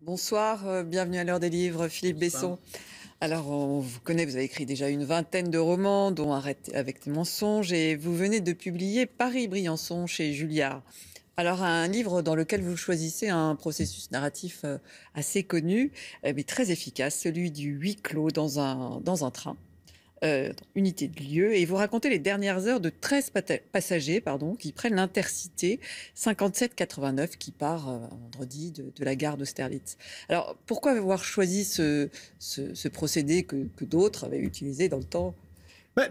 Bonsoir, bienvenue à l'heure des livres, Philippe Bonsoir. Besson. Alors, on vous connaît, vous avez écrit déjà une vingtaine de romans, dont Arrête avec tes mensonges, et vous venez de publier Paris-Briançon chez Julliard. Alors, un livre dans lequel vous choisissez un processus narratif assez connu, mais très efficace, celui du huis clos dans un train. Unité de lieu, et vous racontez les dernières heures de 13 passagers qui prennent l'Intercité 57-89 qui part vendredi de la gare d'Austerlitz. Alors, pourquoi avoir choisi ce procédé que d'autres avaient utilisé dans le temps?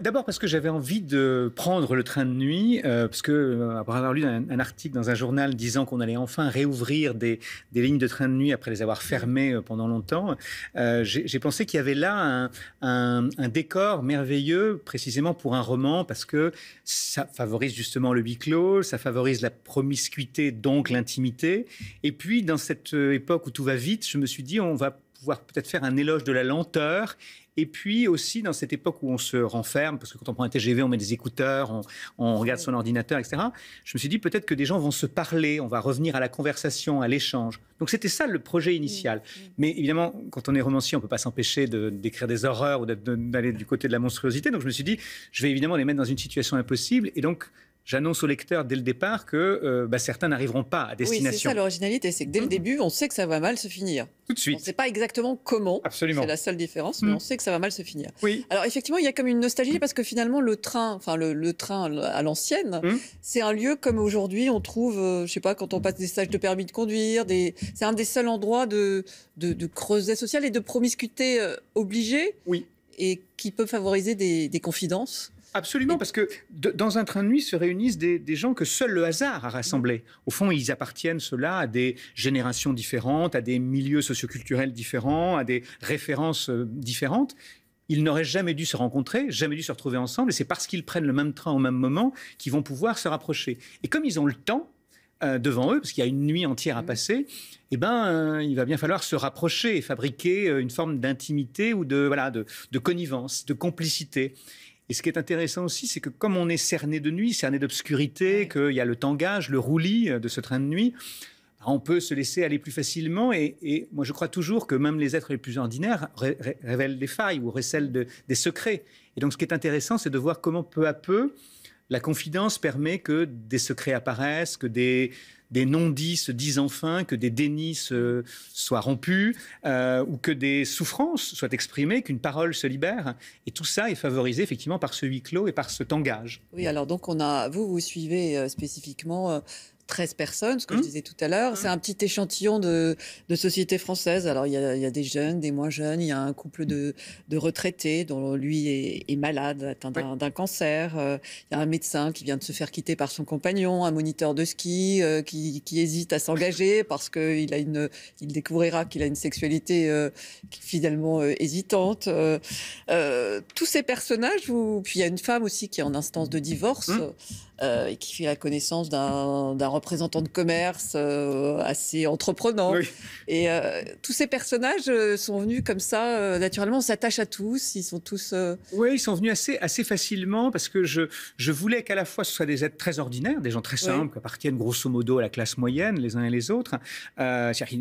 D'abord parce que j'avais envie de prendre le train de nuit, parce que, après avoir lu un article dans un journal disant qu'on allait enfin réouvrir des lignes de train de nuit après les avoir fermées pendant longtemps, j'ai pensé qu'il y avait là un décor merveilleux précisément pour un roman, parce que ça favorise justement le huis clos, ça favorise la promiscuité, donc l'intimité. Et puis dans cette époque où tout va vite, je me suis dit on va pouvoir peut-être faire un éloge de la lenteur. Et puis aussi dans cette époque où on se renferme, parce que quand on prend un TGV, on met des écouteurs, on regarde son ordinateur, etc. Je me suis dit peut-être que des gens vont se parler, on va revenir à la conversation, à l'échange. Donc c'était ça le projet initial. Mais évidemment, quand on est romancier, on ne peut pas s'empêcher d'écrire des horreurs ou d'aller du côté de la monstruosité. Donc je me suis dit, je vais évidemment les mettre dans une situation impossible. Et donc, j'annonce au lecteur dès le départ que certains n'arriveront pas à destination. Oui, c'est ça l'originalité, c'est que dès le début, on sait que ça va mal se finir. Tout de suite. On ne sait pas exactement comment, Absolument. c'est la seule différence, mais on sait que ça va mal se finir. Oui. Alors effectivement, il y a comme une nostalgie parce que finalement, le train à l'ancienne, c'est un lieu comme aujourd'hui, on trouve, je ne sais pas, quand on passe des stages de permis de conduire, c'est un des seuls endroits de creuset social et de promiscuité obligée, Oui. et qui peut favoriser des confidences. Absolument, parce que dans un train de nuit se réunissent des gens que seul le hasard a rassemblés. Au fond, ils appartiennent, ceux-là, à des générations différentes, à des milieux socioculturels différents, à des références différentes. Ils n'auraient jamais dû se rencontrer, jamais dû se retrouver ensemble, et c'est parce qu'ils prennent le même train au même moment qu'ils vont pouvoir se rapprocher. Et comme ils ont le temps devant eux, parce qu'il y a une nuit entière à passer, il va bien falloir se rapprocher et fabriquer une forme d'intimité ou de connivence, de complicité. Et ce qui est intéressant aussi, c'est que comme on est cerné de nuit, cerné d'obscurité, qu'il y a le tangage, le roulis de ce train de nuit, on peut se laisser aller plus facilement. Et moi, je crois toujours que même les êtres les plus ordinaires révèlent des failles ou recèlent des secrets. Et donc, ce qui est intéressant, c'est de voir comment peu à peu, la confidence permet que des secrets apparaissent, que des non-dits se disent enfin, que des dénis soient rompus, ou que des souffrances soient exprimées, qu'une parole se libère. Et tout ça est favorisé effectivement par ce huis clos et par ce tangage. Oui, alors donc vous suivez spécifiquement 13 personnes, ce que je disais tout à l'heure. C'est un petit échantillon de société française. Alors, il y a des jeunes, des moins jeunes. Il y a un couple de retraités dont lui est malade, atteint d'un cancer. Il y a un médecin qui vient de se faire quitter par son compagnon, un moniteur de ski qui hésite à s'engager parce qu'il découvrira qu'il a une sexualité finalement hésitante. Tous ces personnages, puis il y a une femme aussi qui est en instance de divorce et qui fait la connaissance d'un représentant de commerce assez entreprenant. Oui. Et tous ces personnages sont venus comme ça, naturellement, on s'attache à tous, ils sont tous... Oui, ils sont venus assez facilement, parce que je voulais qu'à la fois ce soient des êtres très ordinaires, des gens très simples, qui appartiennent grosso modo à la classe moyenne, les uns et les autres.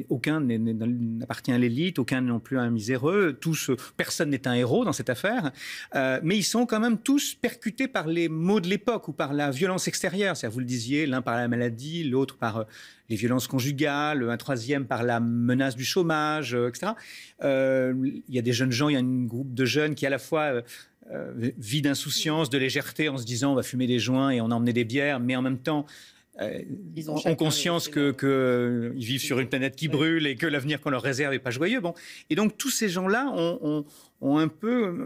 Aucun n'appartient à l'élite, aucun non plus à un miséreux, personne n'est un héros dans cette affaire, mais ils sont quand même tous percutés par les maux de l'époque ou par la violence extérieure. C'est-à-dire, vous le disiez, l'un par la maladie, l'autre par les violences conjugales, un troisième par la menace du chômage, etc. Il y a des jeunes gens, il y a un groupe de jeunes qui à la fois vit d'insouciance, de légèreté, en se disant on va fumer des joints et on a emmené des bières, mais en même temps ils ont conscience qu'ils vivent sur une planète qui brûle et que l'avenir qu'on leur réserve n'est pas joyeux. Bon. Et donc tous ces gens-là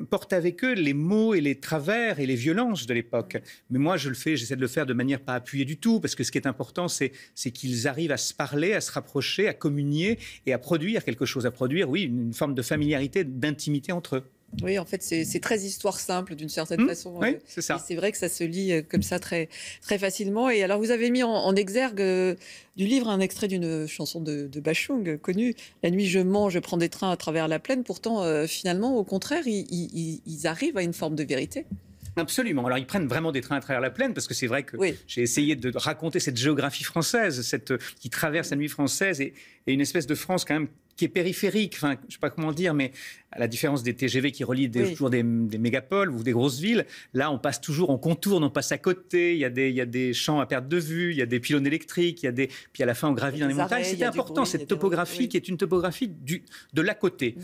portent avec eux les maux et les travers et les violences de l'époque. Mais moi, j'essaie de le faire de manière pas appuyée du tout, parce que ce qui est important, c'est qu'ils arrivent à se parler, à se rapprocher, à communier et à produire quelque chose, oui, une forme de familiarité, d'intimité entre eux. Oui, en fait, c'est très histoire simple d'une certaine façon. Oui, c'est ça. Et c'est vrai que ça se lit comme ça très, très facilement. Et alors, vous avez mis en exergue du livre un extrait d'une chanson de Bachung connue. La nuit, je mens, je prends des trains à travers la plaine. Pourtant, finalement, au contraire, ils arrivent à une forme de vérité. Absolument. Alors, ils prennent vraiment des trains à travers la plaine, parce que c'est vrai que j'ai essayé de raconter cette géographie française, qui traverse la nuit française, et une espèce de France quand même qui est périphérique, enfin, je ne sais pas comment dire, mais à la différence des TGV qui relient toujours des mégapoles ou des grosses villes, là, on passe toujours, on contourne, on passe à côté, il y a des champs à perte de vue, il y a des pylônes électriques, puis à la fin, on gravit dans les montagnes. C'était important, cette topographie qui est une topographie de l'à côté.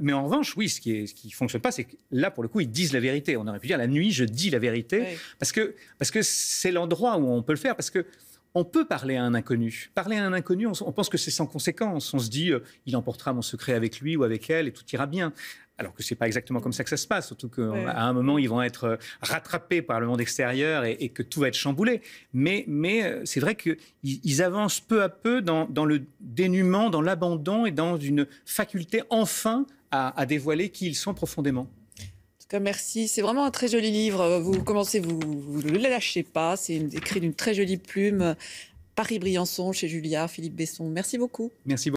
Mais en revanche, oui, ce qui ne fonctionne pas, c'est que là, pour le coup, ils disent la vérité. On aurait pu dire, la nuit, je dis la vérité, parce que c'est l'endroit où on peut le faire, parce que on peut parler à un inconnu. Parler à un inconnu, on pense que c'est sans conséquence. On se dit, il emportera mon secret avec lui ou avec elle et tout ira bien. Alors que ce n'est pas exactement comme ça que ça se passe. Surtout qu'à un moment, ils vont être rattrapés par le monde extérieur et que tout va être chamboulé. Mais c'est vrai qu'ils avancent peu à peu dans le dénuement, dans l'abandon et dans une faculté enfin à dévoiler qui ils sont profondément. Merci, c'est vraiment un très joli livre. Vous commencez, vous ne le lâchez pas. C'est écrit d'une très jolie plume. Paris-Briançon chez Julliard, Philippe Besson. Merci beaucoup. Merci beaucoup.